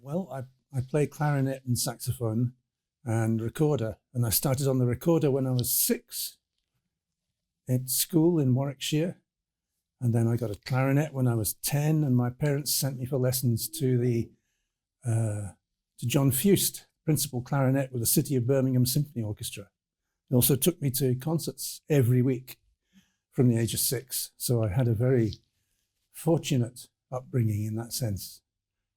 Well, I played clarinet and saxophone and recorder, and I started on the recorder when I was 6 at school in Warwickshire, and then I got a clarinet when I was 10, and my parents sent me for lessons to John Fust, principal clarinet with the City of Birmingham Symphony Orchestra. They also took me to concerts every week from the age of 6, so I had a very fortunate upbringing in that sense.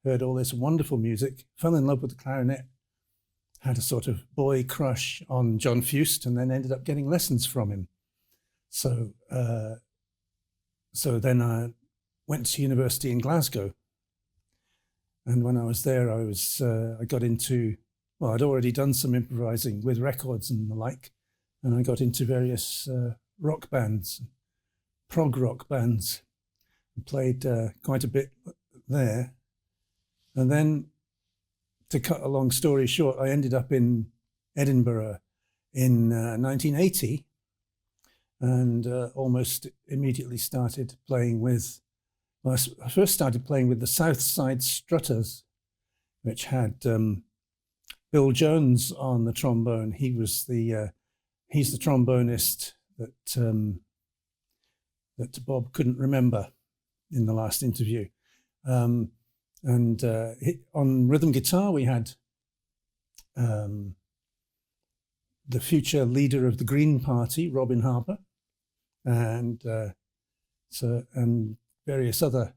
Heard all this wonderful music, fell in love with the clarinet, had a sort of boy crush on John Fust, and then ended up getting lessons from him. So then I went to university in Glasgow. And when I was there, I got into, well, I'd already done some improvising with records and the like, and I got into various rock bands, prog rock bands, and played quite a bit there. And then, to cut a long story short, I ended up in Edinburgh in 1980, and almost immediately started playing with, well, I first started playing with the Southside Strutters, which had Bill Jones on the trombone. He's the trombonist that Bob couldn't remember in the last interview. And on rhythm guitar, we had the future leader of the Green Party, Robin Harper, and various other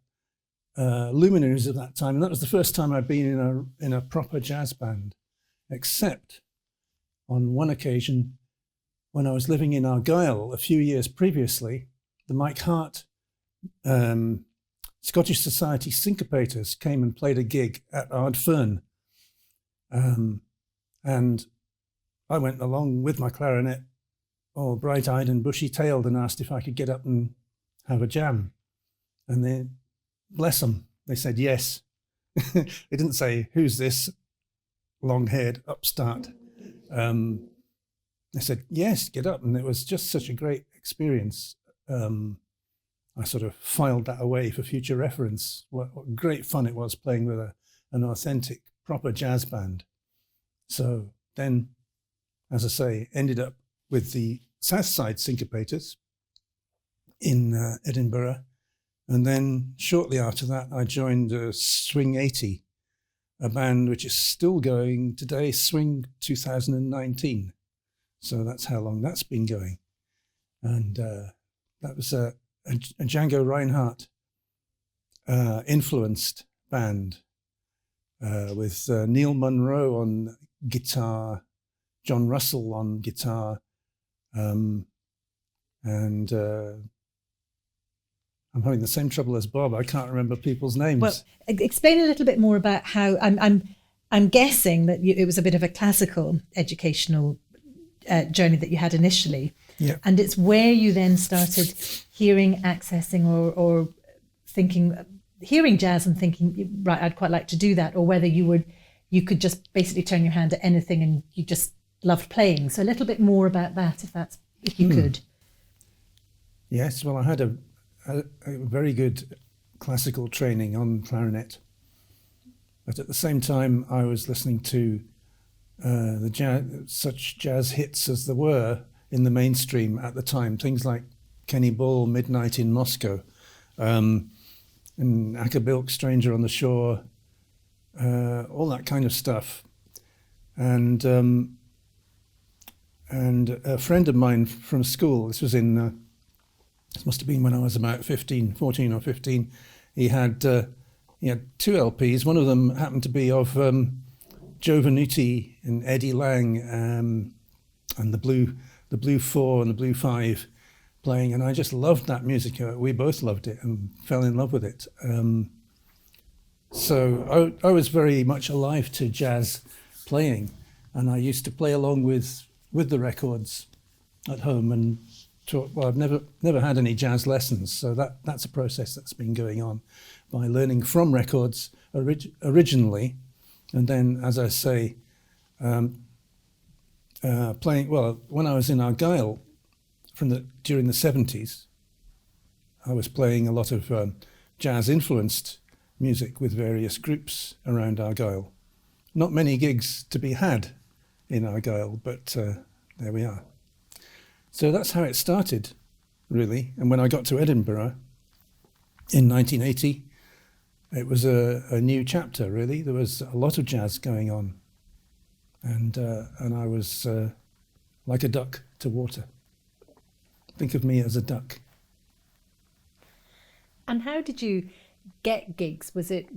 luminaries of that time. And that was the first time I'd been in a proper jazz band, except on one occasion when I was living in Argyll a few years previously. The Mike Hart Scottish Society Syncopators came and played a gig at Ardfern. And I went along with my clarinet, all bright-eyed and bushy-tailed, and asked if I could get up and have a jam. And they, bless them, they said yes. They didn't say, "Who's this long-haired upstart?" They said, "Yes, get up." And it was just such a great experience. I sort of filed that away for future reference. What great fun it was playing with an authentic, proper jazz band. So then, as I say, ended up with the Southside Syncopators in Edinburgh. And then shortly after that, I joined Swing 80, a band which is still going today, Swing 2019. So that's how long that's been going. And that was a Django Reinhardt influenced band with Neil Monroe on guitar, John Russell on guitar, and I'm having the same trouble as Bob. I can't remember people's names. Well, explain a little bit more about how. I'm guessing that it was a bit of a classical educational journey that you had initially. Yeah. And it's where you then started hearing, accessing, or thinking, hearing jazz and thinking, right, I'd quite like to do that, or whether you could just basically turn your hand to anything and you just loved playing. So a little bit more about that, if you could. Yes, well, I had a very good classical training on clarinet, but at the same time, I was listening to such jazz hits as there were in the mainstream at the time, things like Kenny Bull, Midnight in Moscow, and Acker-Bilk, Stranger on the Shore, all that kind of stuff. And a friend of mine from school, this was this must have been when I was about 14 or 15, he had 2 LPs. One of them happened to be of Joe Venuti and Eddie Lang, and the Blue 4 and the Blue 5 playing, and I just loved that music. We both loved it and fell in love with it. So I was very much alive to jazz playing, and I used to play along with the records at home and taught. Well, I've never had any jazz lessons, so that's a process that's been going on by learning from records originally, and then, as I say, playing. Well, when I was in Argyll during the 70s, I was playing a lot of jazz-influenced music with various groups around Argyll. Not many gigs to be had in Argyll, but there we are. So that's how it started, really. And when I got to Edinburgh in 1980, it was a new chapter, really. There was a lot of jazz going on. And I was like a duck to water. Think of me as a duck. And how did you get gigs? Was it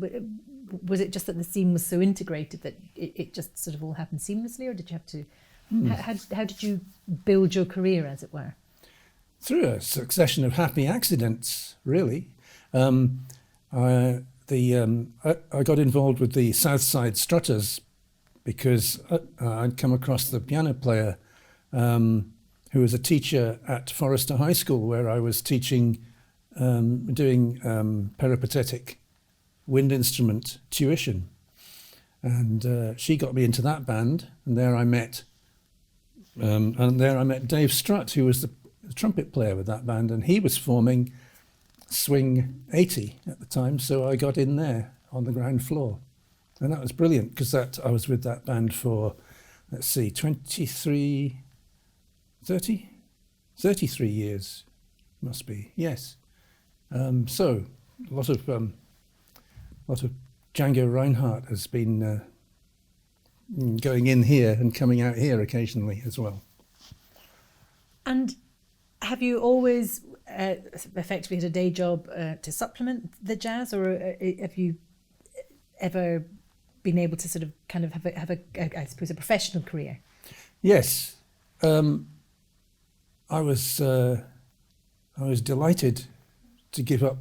just that the scene was so integrated that it just sort of all happened seamlessly, or did you have to? How did you build your career, as it were? Through a succession of happy accidents, really. I got involved with the Southside Strutters because I'd come across the piano player who was a teacher at Forester High School, where I was teaching, doing peripatetic wind instrument tuition. And she got me into that band, and there I met Dave Strutt, who was the trumpet player with that band, and he was forming Swing 80 at the time, so I got in there on the ground floor. And that was brilliant, because I was with that band for, 33 years, must be, yes. So a lot of Django Reinhardt has been going in here and coming out here occasionally as well. And have you always effectively had a day job to supplement the jazz, or have you ever been able to sort of kind of have a I suppose a professional career? Yes, I was delighted to give up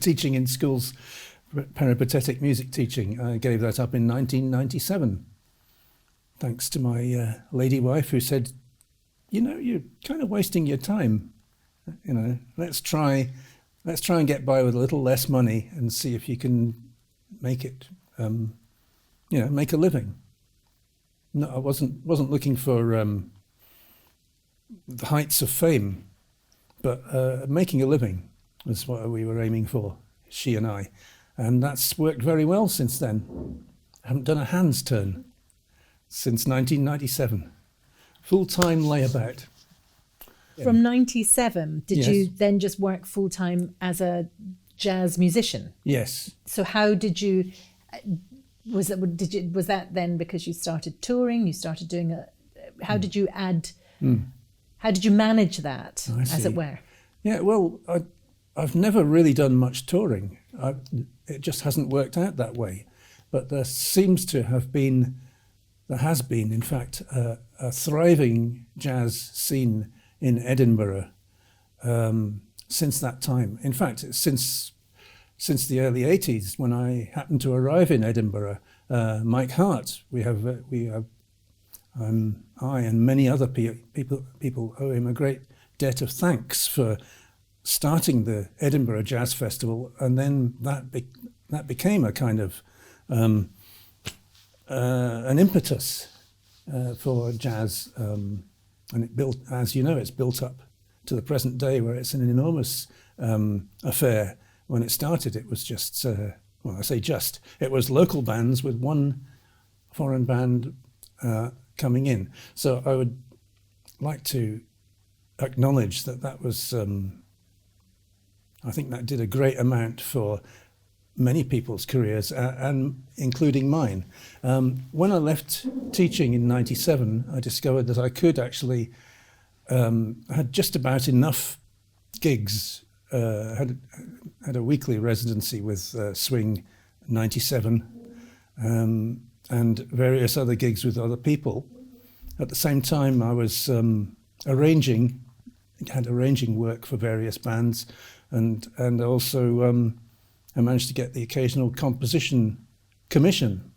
teaching in schools, peripatetic music teaching. I gave that up in 1997, thanks to my lady wife, who said, you're kind of wasting your time. Let's try and get by with a little less money and see if you can make it, make a living. No, I wasn't looking for the heights of fame, but making a living was what we were aiming for, she and I. And that's worked very well since then. I haven't done a hand's turn since 1997. Full-time layabout. From 97, did Yes. you then just work full-time as a jazz musician? Yes. So how did you, was that then because you started touring, you started doing how did you how did you manage that, I as see. it were? Yeah, well, I've never really done much touring. It just hasn't worked out that way. But there has been, in fact, a thriving jazz scene in Edinburgh since that time. In fact, since the early 80s, when I happened to arrive in Edinburgh, Mike Hart, I and many other people owe him a great debt of thanks for starting the Edinburgh Jazz Festival, and then that became a kind of an impetus for jazz, and it built, as you know, it's built up to the present day, where it's an enormous affair. When it started, it was just, it was local bands with one foreign band coming in. So I would like to acknowledge that was, I think that did a great amount for many people's careers, and including mine. When I left teaching in 97, I discovered that I could actually, had just about enough gigs, had a weekly residency with Swing 97, and various other gigs with other people. At the same time, I was arranging work for various bands, and also I managed to get the occasional composition commission,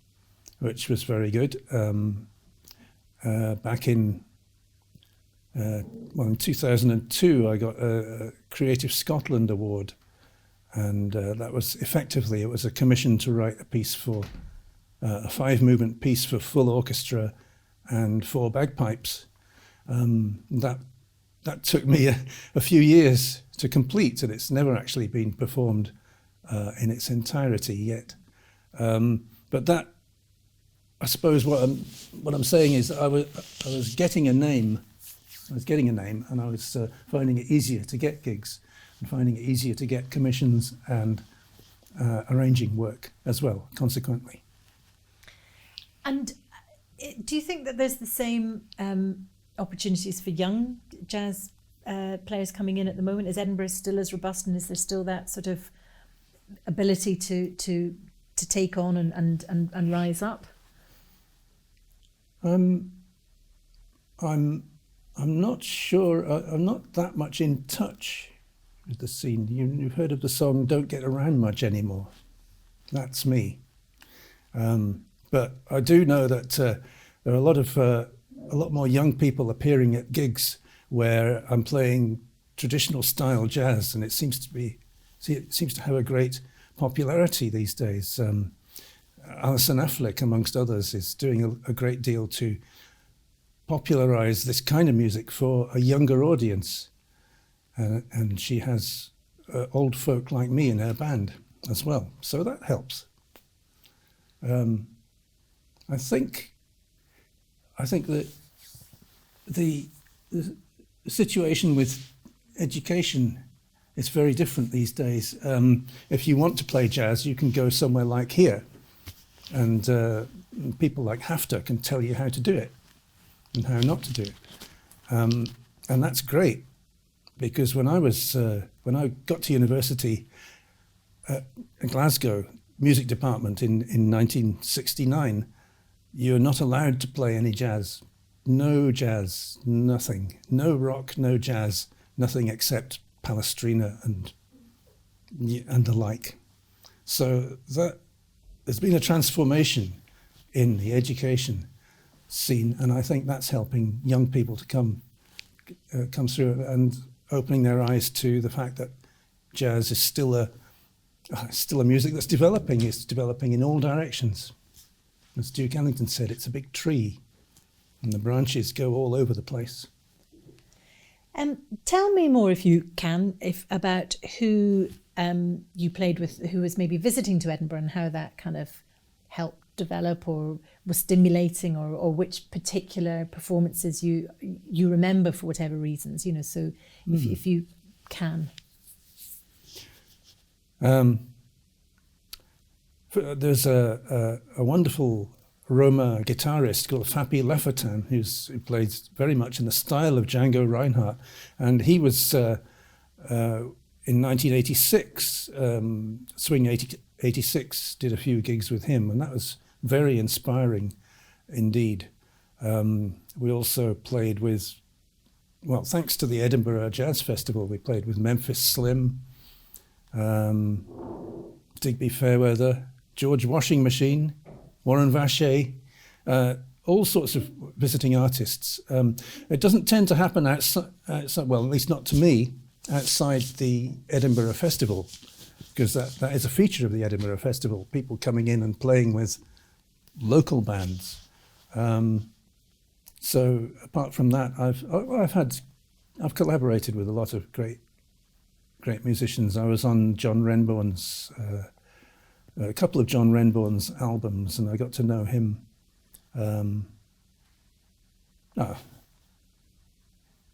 which was very good. Back in 2002, I got a Creative Scotland Award, and that was effectively, it was a commission to write a piece for a 5-movement piece for full orchestra and 4 bagpipes. That took me a few years to complete, and it's never actually been performed in its entirety yet. But that, I suppose, what I'm saying is I was getting a name. I was getting a name, and I was finding it easier to get gigs, and finding it easier to get commissions and arranging work as well. Consequently. And do you think that there's the same opportunities for young jazz players coming in at the moment? Is Edinburgh still as robust, and is there still that sort of ability to take on and rise up? I'm not sure. I'm not that much in touch with the scene. You've heard of the song "Don't Get Around Much Anymore." That's me. But I do know that there are a lot more young people appearing at gigs where I'm playing traditional style jazz, and it seems to have a great popularity these days. Alison Affleck, amongst others, is doing a great deal to popularize this kind of music for a younger audience, and she has old folk like me in her band as well, so that helps. I think that the situation with education is very different these days. If you want to play jazz, you can go somewhere like here, and people like HAFTA can tell you how to do it and how not to do it. And that's great, because when I got to university in Glasgow, music department in 1969, you're not allowed to play any jazz. No jazz, nothing. No rock, no jazz, nothing except Palestrina and the like. So there's been a transformation in the education scene, and I think that's helping young people to come through and opening their eyes to the fact that jazz is still a music that's developing. It's developing in all directions. As Duke Ellington said, it's a big tree, and the branches go all over the place. Tell me more, if you can, about who you played with, who was maybe visiting to Edinburgh, and how that kind of helped develop or was stimulating, or which particular performances you remember for whatever reasons, so if you can. There's a wonderful Roma guitarist called Fabi Lefertin, who plays very much in the style of Django Reinhardt, and he was in 1986, Swing 86, did a few gigs with him, and that was very inspiring indeed. We also played with, well, thanks to the Edinburgh Jazz Festival, we played with Memphis Slim, Digby Fairweather, George Washing Machine, Warren Vacher, all sorts of visiting artists. It doesn't tend to happen outside, well, at least not to me, outside the Edinburgh Festival, because that is a feature of the Edinburgh Festival, people coming in and playing with local bands. So apart from that, I've collaborated with a lot of great musicians. I was on John Renbourn's, a couple of John Renbourn's albums, and I got to know him.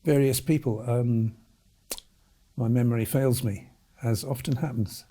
Various people. My memory fails me, as often happens.